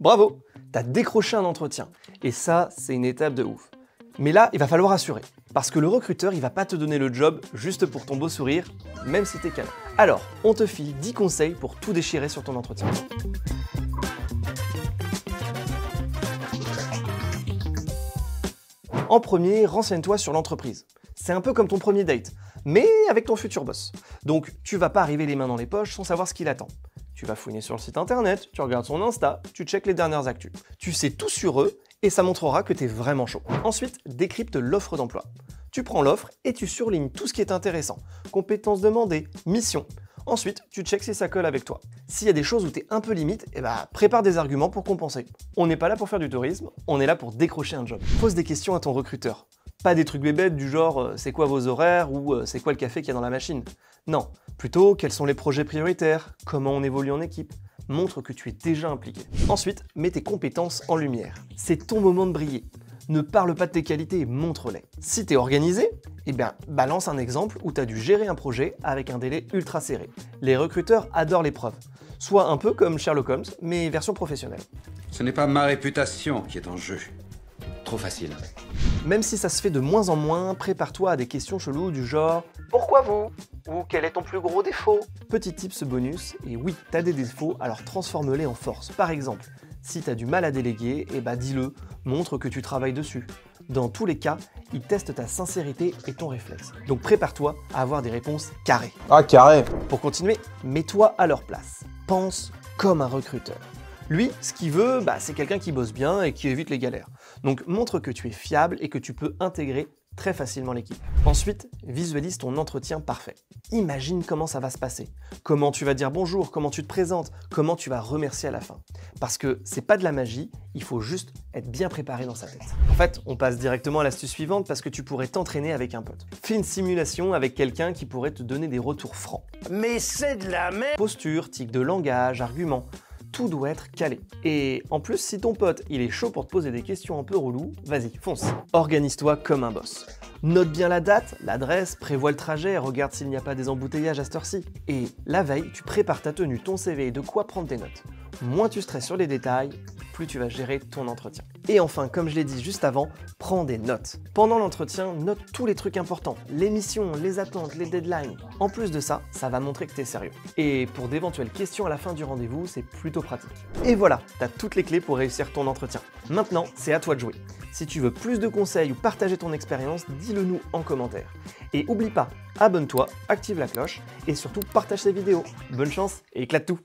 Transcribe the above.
Bravo, t'as décroché un entretien. Et ça, c'est une étape de ouf. Mais là, il va falloir assurer. Parce que le recruteur, il va pas te donner le job juste pour ton beau sourire, même si t'es canon. Alors, on te file 10 conseils pour tout déchirer sur ton entretien. En premier, renseigne-toi sur l'entreprise. C'est un peu comme ton premier date, mais avec ton futur boss. Donc, tu vas pas arriver les mains dans les poches sans savoir ce qu'il attend. Tu vas fouiner sur le site internet, tu regardes son Insta, tu checkes les dernières actus. Tu sais tout sur eux et ça montrera que tu es vraiment chaud. Ensuite, décrypte l'offre d'emploi. Tu prends l'offre et tu surlignes tout ce qui est intéressant. Compétences demandées, mission. Ensuite, tu checks si ça colle avec toi. S'il y a des choses où tu es un peu limite, prépare des arguments pour compenser. On n'est pas là pour faire du tourisme, on est là pour décrocher un job. Pose des questions à ton recruteur. Pas des trucs bébêtes du genre c'est quoi vos horaires ou c'est quoi le café qu'il y a dans la machine. Non, plutôt quels sont les projets prioritaires, comment on évolue en équipe. Montre que tu es déjà impliqué. Ensuite, mets tes compétences en lumière. C'est ton moment de briller. Ne parle pas de tes qualités, montre-les. Si tu es organisé, balance un exemple où tu as dû gérer un projet avec un délai ultra serré. Les recruteurs adorent les preuves. Sois un peu comme Sherlock Holmes, mais version professionnelle. Ce n'est pas ma réputation qui est en jeu. Trop facile. Même si ça se fait de moins en moins, prépare-toi à des questions cheloues du genre « Pourquoi vous ?» ou « Quel est ton plus gros défaut ?» Petit tips bonus, et oui, t'as des défauts, alors transforme-les en force. Par exemple, si t'as du mal à déléguer, dis-le, montre que tu travailles dessus. Dans tous les cas, ils testent ta sincérité et ton réflexe. Donc prépare-toi à avoir des réponses carrées. Ah, carré. Pour continuer, mets-toi à leur place. Pense comme un recruteur. Lui, ce qu'il veut, c'est quelqu'un qui bosse bien et qui évite les galères. Donc montre que tu es fiable et que tu peux intégrer très facilement l'équipe. Ensuite, visualise ton entretien parfait. Imagine comment ça va se passer. Comment tu vas dire bonjour, comment tu te présentes, comment tu vas remercier à la fin. Parce que c'est pas de la magie, il faut juste être bien préparé dans sa tête. En fait, on passe directement à l'astuce suivante parce que tu pourrais t'entraîner avec un pote. Fais une simulation avec quelqu'un qui pourrait te donner des retours francs. Mais c'est de la merde! Posture, tic de langage, arguments. Tout doit être calé. Et en plus, si ton pote il est chaud pour te poser des questions un peu reloues, vas-y, fonce. Organise-toi comme un boss. Note bien la date, l'adresse, prévois le trajet, regarde s'il n'y a pas des embouteillages à cette heure-ci. Et la veille, tu prépares ta tenue, ton CV et de quoi prendre tes notes. Moins tu stresses sur les détails, plus tu vas gérer ton entretien. Et enfin, comme je l'ai dit juste avant, prends des notes. Pendant l'entretien, note tous les trucs importants, les missions, les attentes, les deadlines. En plus de ça, ça va montrer que tu es sérieux. Et pour d'éventuelles questions à la fin du rendez-vous, c'est plutôt pratique. Et voilà, tu as toutes les clés pour réussir ton entretien. Maintenant, c'est à toi de jouer. Si tu veux plus de conseils ou partager ton expérience, dis-le nous en commentaire. Et oublie pas, abonne-toi, active la cloche et surtout partage ces vidéos. Bonne chance et éclate tout!